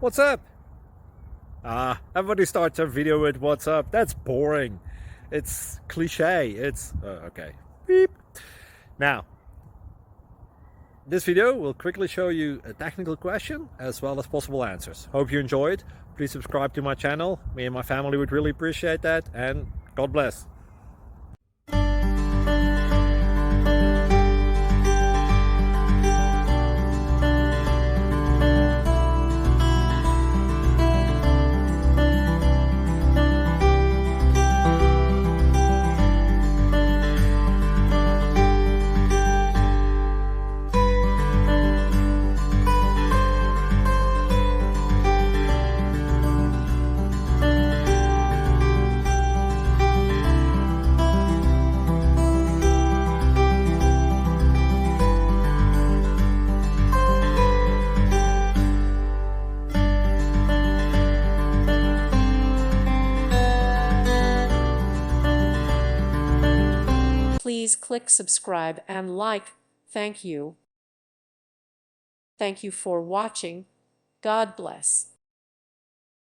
What's up? Everybody starts their video with what's up. That's boring. It's cliche. It's okay. Beep. Now, this video will quickly show you a technical question as well as possible answers. Hope you enjoyed. Please subscribe to my channel. Me and my family would really appreciate that, and God bless. Please click subscribe and like. Thank you. Thank you for watching. God bless.